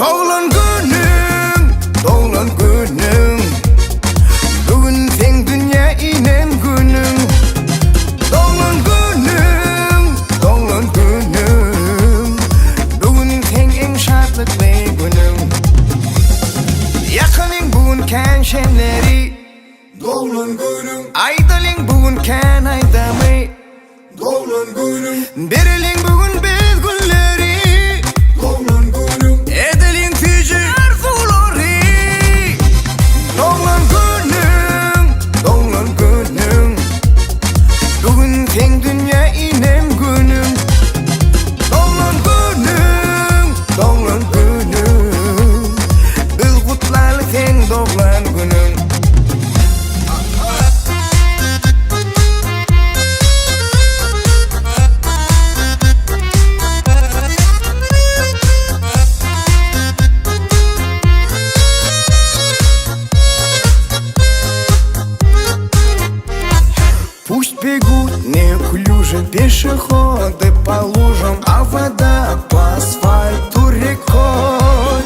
Doğulan günüm, doğulan günüm. Bugün sen dünya inen günüm. Doğulan günüm, doğulan günüm. Bugün sen en şartlıklı günüm. Yakının bugün kan şenleri. Doğulan günüm, Aydalın bugün kan aydamı. doğulan günüm, Berilin bugün biz günleri. doğulan günüm, Edelin tücü arzuları. Doğulan günüm, doğulan günüm. Bugün sen dünya inen günüm. Doğulan günüm, doğulan günüm. Biz kutlarlı sen doğulan günüm. Пусть бегут неуклюже пешеходы по лужам, а вода по асфальту рекой.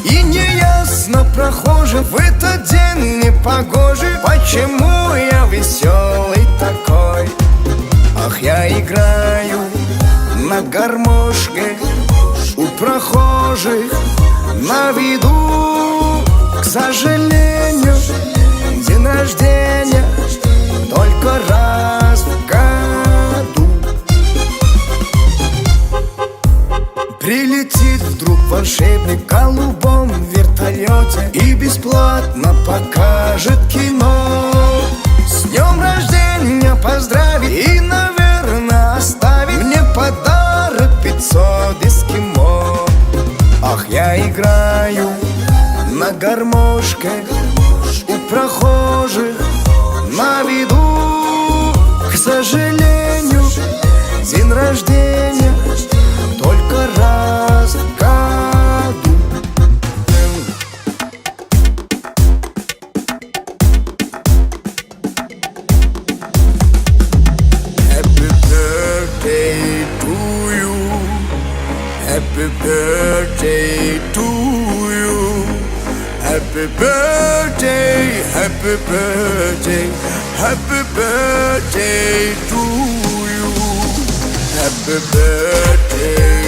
И неясно прохожим в этот день непогожий, почему я веселый такой. Ах, я играю на гармошке у прохожих на виду. К сожалению, день рождения только раз в году. Прилетит вдруг волшебник в голубом вертолете и бесплатно покажет кино. С днем рождения поздравит и, наверное, оставит мне подарок 500 эскимо. Ах, я играю на гармошке у прохожих на виду. К сожалению, день рождения только раз в году. Happy birthday to you. Happy birthday to you. Happy birthday, happy birthday, happy birthday to you. Happy birthday